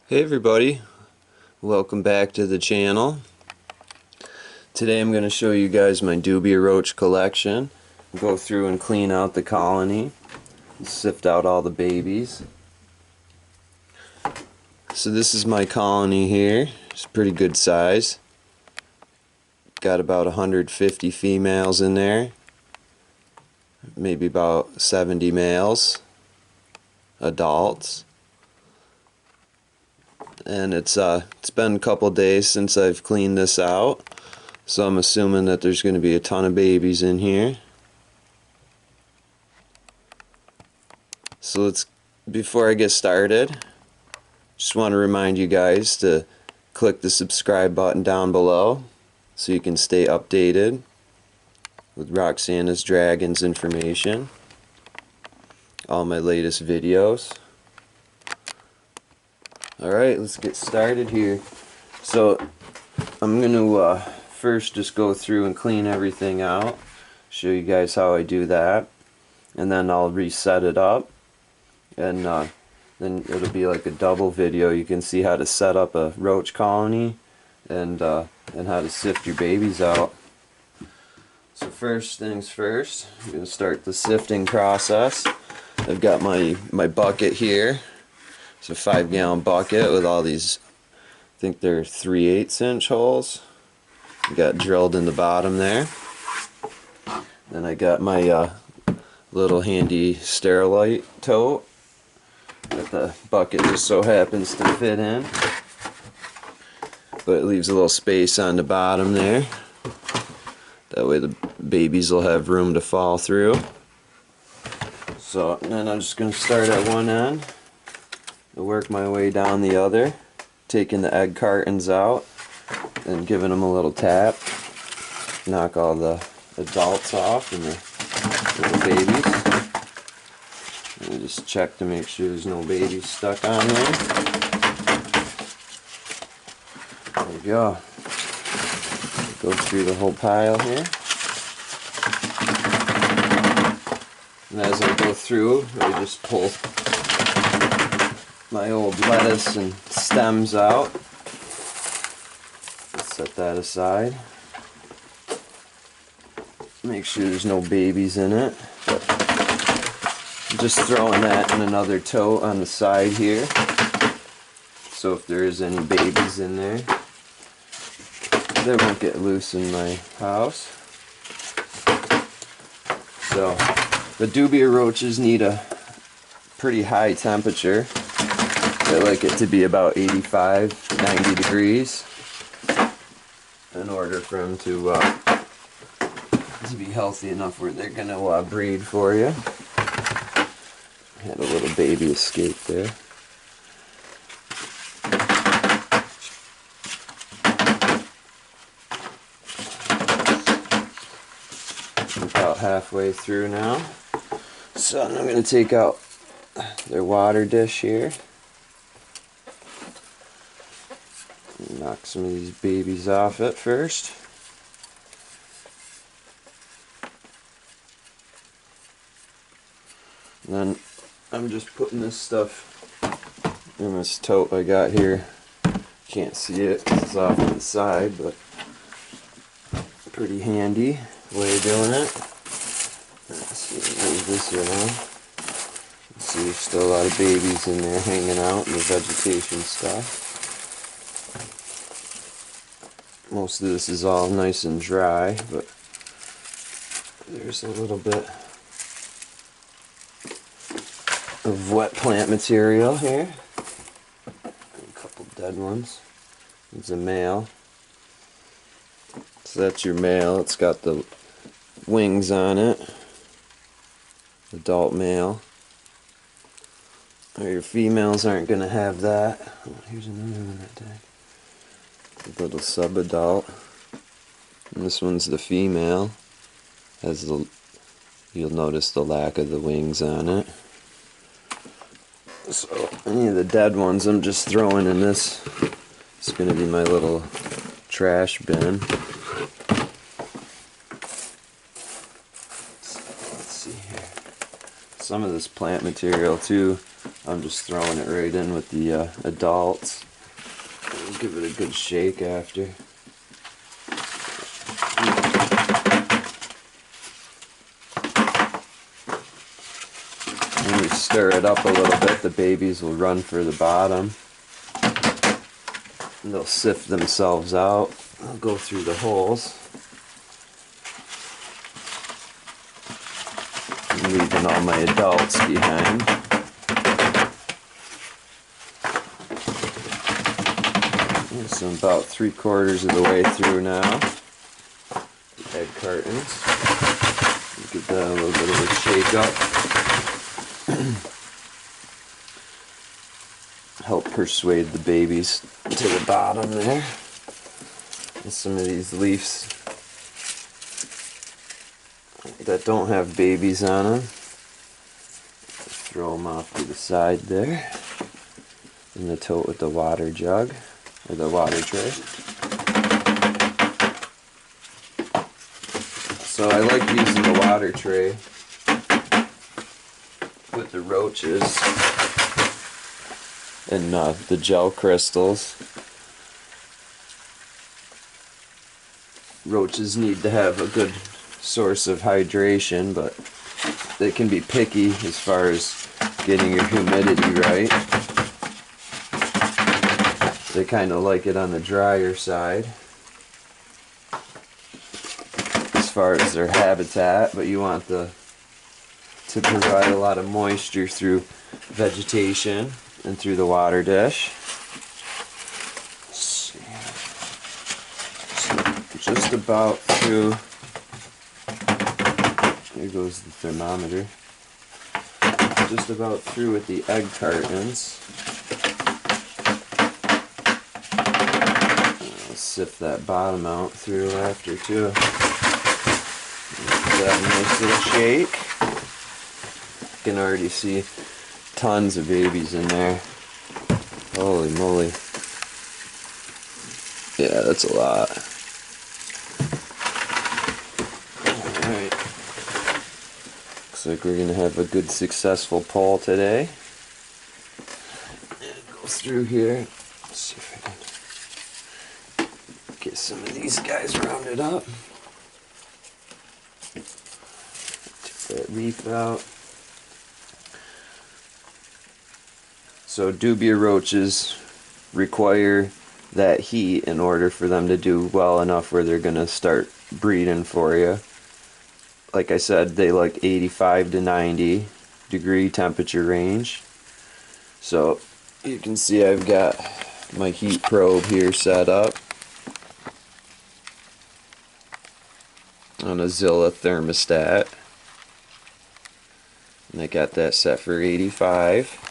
Hey everybody, welcome back to the channel. Today I'm going to show you guys my Dubia roach collection. Go through and clean out the colony, sift out all the babies. So this is my colony here. It's a pretty good size. Got about 150 females in there, maybe about 70 males, adults. And it's been a couple days since I've cleaned this out, so I'm assuming that there's going to be a ton of babies in here. So before I get started, just want to remind you guys to click the subscribe button down below so you can stay updated with Roxana's Dragons information, all my latest videos. Alright, let's get started here. So I'm going to first just go through and clean everything out, show you guys how I do that, and then I'll reset it up, and then it'll be like a double video. You can see how to set up a roach colony and how to sift your babies out. So first things first, I'm going to start the sifting process. I've got my bucket here. It's a 5-gallon bucket with all these, I think they're 3/8 inch holes. Got drilled in the bottom there. Then I got my little handy Sterilite tote that the bucket just so happens to fit in, but it leaves a little space on the bottom there. That way the babies will have room to fall through. So then I'm just going to start at one end, work my way down the other, taking the egg cartons out and giving them a little tap, knock all the adults off and the little babies, and just check to make sure there's no babies stuck on there. There we go. Go through the whole pile here, and as I go through I just pull my old lettuce and stems out. Let's set that aside. Make sure there's no babies in it. But I'm just throwing that in another tote on the side here, so if there is any babies in there, they won't get loose in my house. So the Dubia roaches need a pretty high temperature. I like it to be about 85, 90 degrees in order for them to be healthy enough where they're going to breed for you. Had a little baby escape there. About halfway through now. So I'm going to take out their water dish here. Knock some of these babies off at first. And then I'm just putting this stuff in this tote I got here. Can't see it because it's off to the side, but pretty handy way of doing it. Let's see, move this around. See, there's still a lot of babies in there hanging out in the vegetation stuff. Most of this is all nice and dry, but there's a little bit of wet plant material here. A couple dead ones. It's a male. So that's your male. It's got the wings on it. Adult male. Or your females aren't going to have that. Oh, here's another one that died. A little sub-adult, and this one's the female. You'll notice the lack of the wings on it. So any of the dead ones I'm just throwing in this. It's going to be my little trash bin. So, let's see here. Some of this plant material too I'm just throwing it right in with the adults. I'll give it a good shake after. When you stir it up a little bit, the babies will run for the bottom. And they'll sift themselves out. I'll go through the holes. I'm leaving all my adults behind. So I'm about 3/4 of the way through now. The egg cartons. Give that a little bit of a shake up. Help persuade the babies to the bottom there. And some of these leaves that don't have babies on them, throw them off to the side there in the tote with the water jug or the water tray. So I like using the water tray with the roaches and the gel crystals. Roaches need to have a good source of hydration, but they can be picky as far as getting your humidity right. They kind of like it on the drier side as far as their habitat, but you want to provide a lot of moisture through vegetation and through the water dish. Let's see. So just about through. Here goes the thermometer. Just about through with the egg cartons. I'll sift that bottom out through after too. Give that a nice little shake. You can already see tons of babies in there. Holy moly. Yeah, that's a lot. Alright. Looks like we're going to have a good successful pull today. Go through here. Let's see if I can get some of these guys rounded up. Take that leaf out. So dubia roaches require that heat in order for them to do well enough where they're going to start breeding for you. Like I said, they like 85 to 90 degree temperature range. So you can see I've got my heat probe here set up on a Zilla thermostat. And I got that set for 85.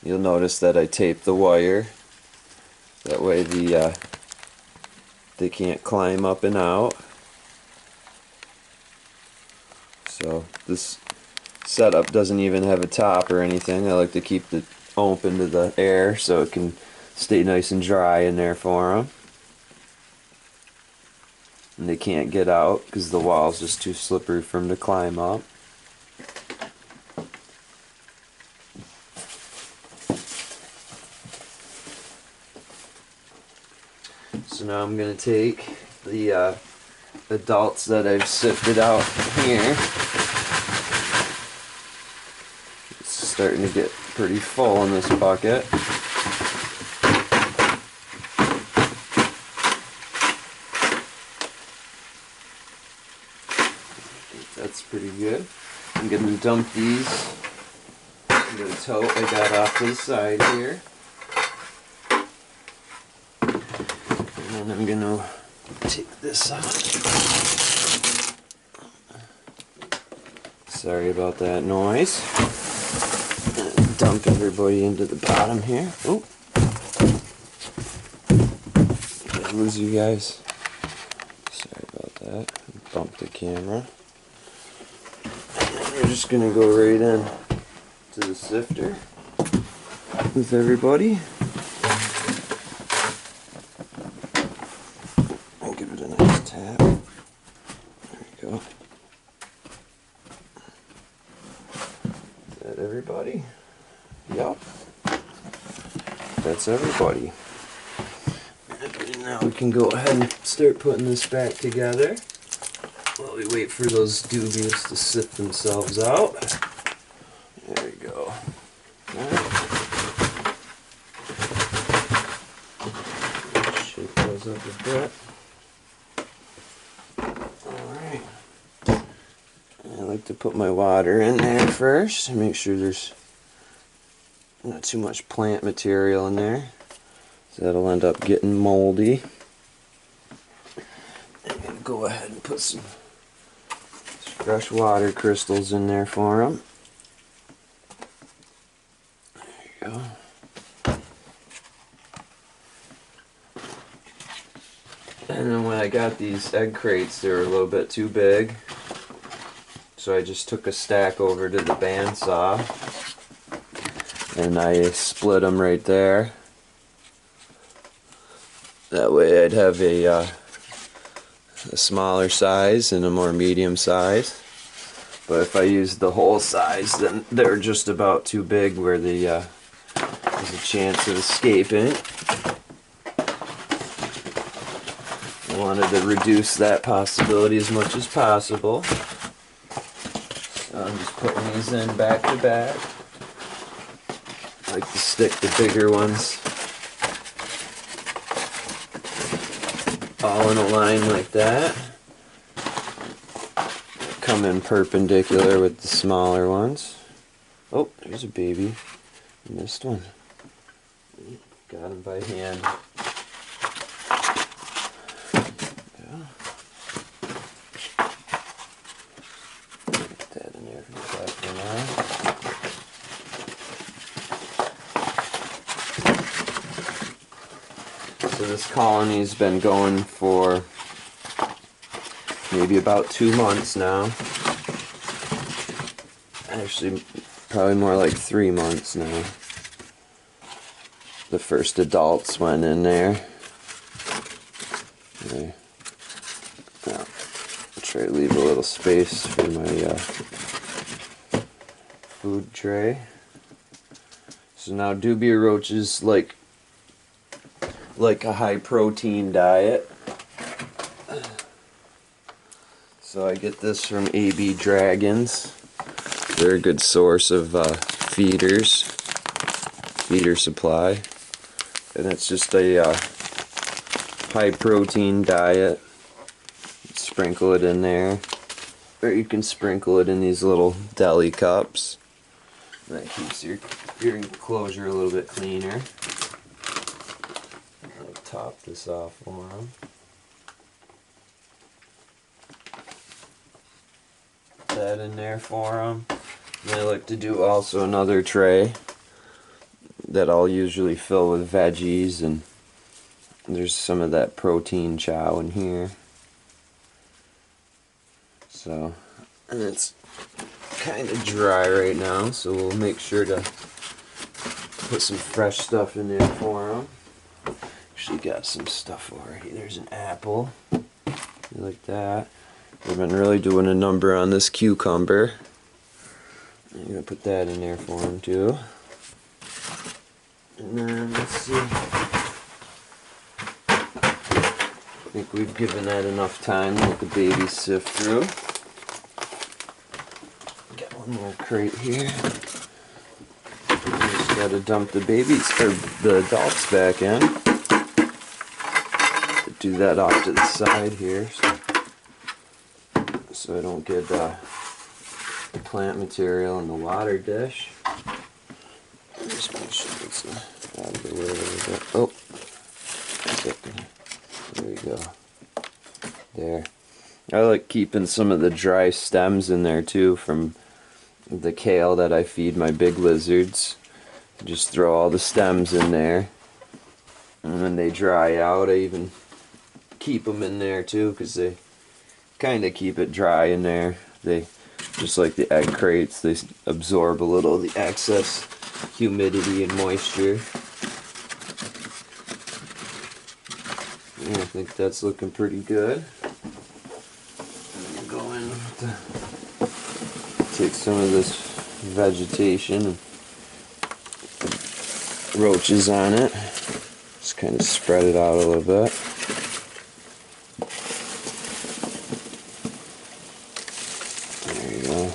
You'll notice that I taped the wire. That way they can't climb up and out. So this setup doesn't even have a top or anything. I like to keep it open to the air so it can stay nice and dry in there for them. And they can't get out because the wall's just too slippery for them to climb up. So now I'm going to take the adults that I've sifted out here. It's starting to get pretty full in this bucket. That's pretty good. I'm going to dump these into the tote I got off to the side here. And I'm going to take this out. Sorry about that noise. Dump everybody into the bottom here. Oh, did I lose you guys? Sorry about that. Bumped the camera. And we're just going to go right in to the sifter with everybody. Tap. There we go. Is that everybody? Yep. That's everybody. Now we can go ahead and start putting this back together while we wait for those dubias to sift themselves out. There we go. Right. Shake those up a bit. Alright. I like to put my water in there first and make sure there's not too much plant material in there. So that'll end up getting moldy. I'm going to go ahead and put some fresh water crystals in there for them. There you go. And then when I got these egg crates, they were a little bit too big. So I just took a stack over to the bandsaw and I split them right there. That way I'd have a smaller size and a more medium size. But if I used the whole size, then they're just about too big where there's a chance of escaping. I wanted to reduce that possibility as much as possible. So I'm just putting these in back to back. I like to stick the bigger ones all in a line like that. Come in perpendicular with the smaller ones. Oh, there's a baby. I missed one. Got him by hand. Yeah. Put that in there for now. So this colony's been going for maybe about 2 months now. Actually, probably more like 3 months now. The first adults went in there. Okay. Now, I'll try to leave a little space for my food tray. So now dubia roaches like a high protein diet. So I get this from AB Dragons. They're a good source of feeder supply. And it's just a high protein diet. Sprinkle it in there. Or you can sprinkle it in these little deli cups. That keeps your enclosure a little bit cleaner. I'll top this off for them. That in there for them. And I like to do also another tray that I'll usually fill with veggies, and there's some of that protein chow in here. So, and it's kind of dry right now, so we'll make sure to put some fresh stuff in there for them. Actually got some stuff already. There's an apple. Like that. We've been really doing a number on this cucumber. I'm going to put that in there for him too. And then, let's see. I think we've given that enough time to let the babies sift through. Got one more crate here. Just got to dump the babies, or the adults back in. Do that off to the side here, so I don't get the plant material in the water dish. Just make sure it's out of the way a little bit. Oh, there we go. There. I like keeping some of the dry stems in there too from the kale that I feed my big lizards. Just throw all the stems in there, and when they dry out, I even keep them in there too, because they kind of keep it dry in there. They, just like the egg crates, they absorb a little of the excess humidity and moisture. Yeah, I think that's looking pretty good. I'm gonna go in with take some of this vegetation and roaches on it. Just kind of spread it out a little bit. There you go.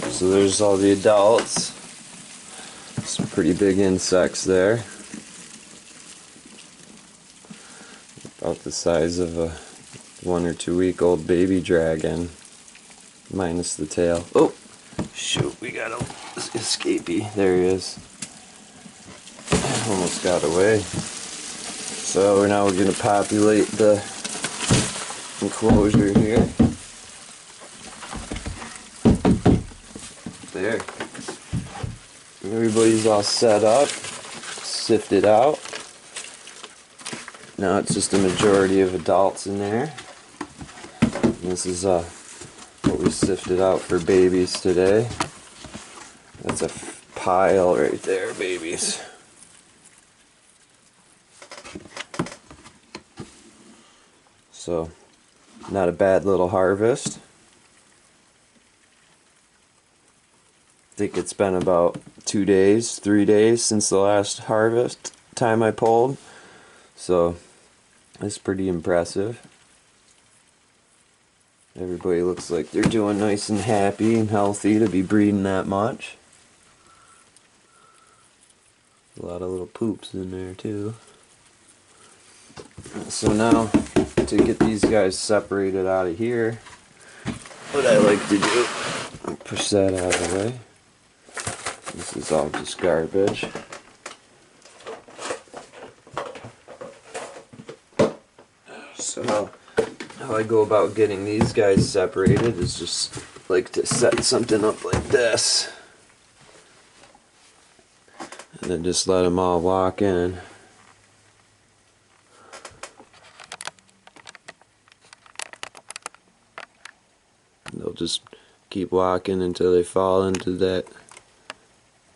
So there's all the adults. Some pretty big insects there. About the size of a 1 or 2 week old baby dragon. Minus the tail. Oh! Shoot, we got a escapee. There he is. Almost got away. So now we're going to populate the enclosure here. There. Everybody's all set up. Sifted out. Now it's just a majority of adults in there. And this is what we sifted out for babies today. That's a pile right there, babies. So, not a bad little harvest. I think it's been about 2 days, 3 days since the last harvest time I pulled. So, it's pretty impressive. Everybody looks like they're doing nice and happy and healthy to be breeding that much. A lot of little poops in there too. So now, to get these guys separated out of here, what I like to do, push that out of the way. This is all just garbage. So how I go about getting these guys separated is just like to set something up like this. And then just let them all walk in. They'll just keep walking until they fall into that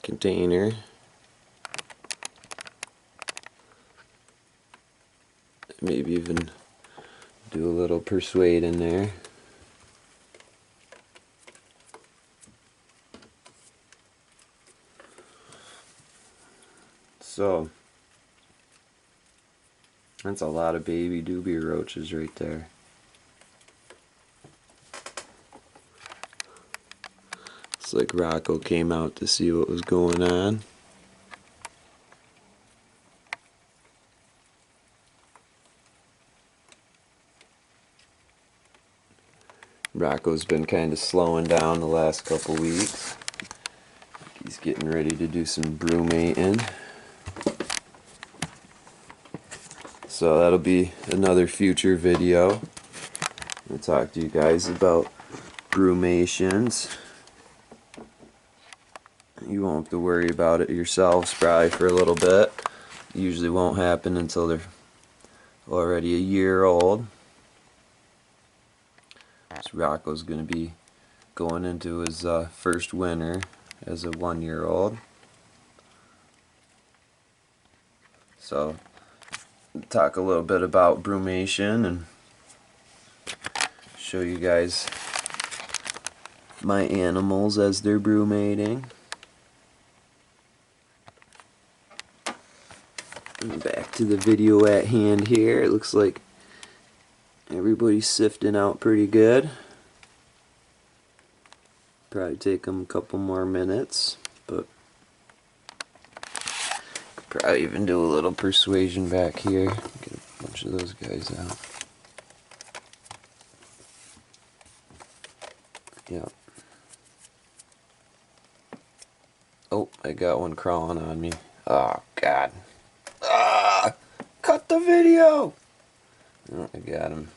container. Maybe even do a little persuade in there. So that's a lot of baby dubia roaches right there. It's like Rocco came out to see what was going on. Rocco's been kind of slowing down the last couple weeks. He's getting ready to do some brumating. So that'll be another future video. I'll talk to you guys about brumations. You won't have to worry about it yourselves probably for a little bit. Usually won't happen until they're already a year old. So Rocco's going to be going into his first winter as a 1-year-old. So, talk a little bit about brumation and show you guys my animals as they're brumating. And back to the video at hand here. It looks like everybody's sifting out pretty good. Probably take them a couple more minutes, but probably even do a little persuasion back here. Get a bunch of those guys out. Yep. Oh, I got one crawling on me. Oh, God. Ah! Cut the video! Oh, I got him.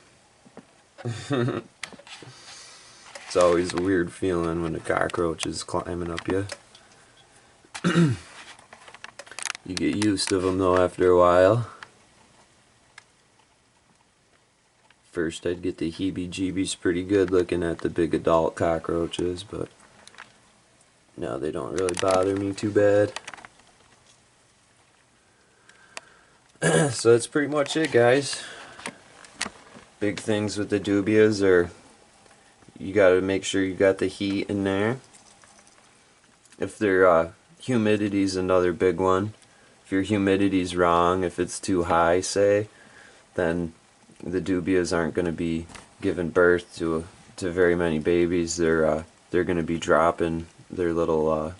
It's always a weird feeling when a cockroach is climbing up you. You get used to them though after a while. First I'd get the heebie-jeebies pretty good looking at the big adult cockroaches, but now they don't really bother me too bad. So that's pretty much it, guys. Big things with the dubias are you got to make sure you got the heat in there. If their humidity's another big one. If your humidity's wrong, if it's too high, say, then the dubias aren't going to be giving birth to very many babies. They're going to be dropping their little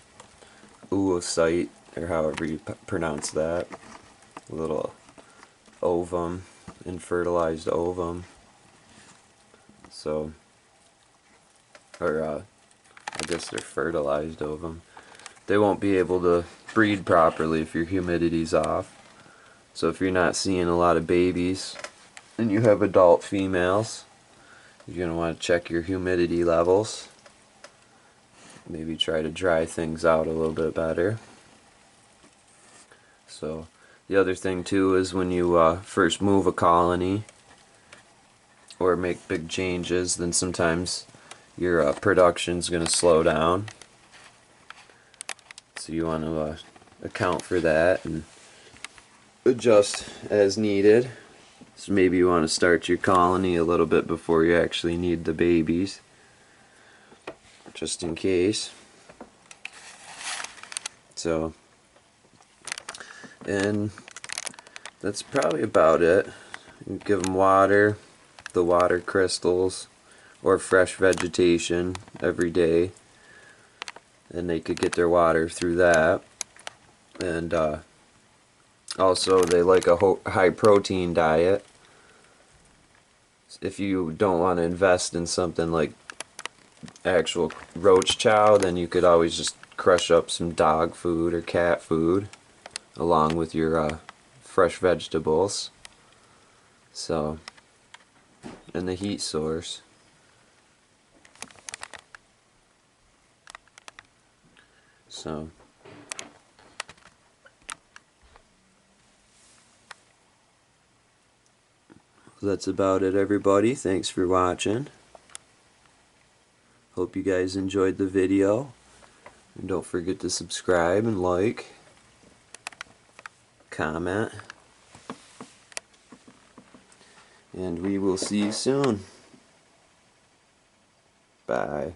oocyte, or however you pronounce that, little ovum, unfertilized ovum. So, or I guess they're fertilized ovum. They won't be able to breed properly if your humidity's off. So if you're not seeing a lot of babies and you have adult females, you're going to want to check your humidity levels. Maybe try to dry things out a little bit better. So the other thing too is when you first move a colony or make big changes, then sometimes your production's going to slow down. So you want to account for that and adjust as needed. So maybe you want to start your colony a little bit before you actually need the babies, just in case. So, and that's probably about it. You give them water, the water crystals, or fresh vegetation every day, and they could get their water through that. And also they like a high protein diet. If you don't want to invest in something like actual roach chow, then you could always just crush up some dog food or cat food along with your fresh vegetables. So, and the heat source. So, that's about it, everybody. Thanks for watching. Hope you guys enjoyed the video. And don't forget to subscribe and like, comment, and we will see you soon. Bye.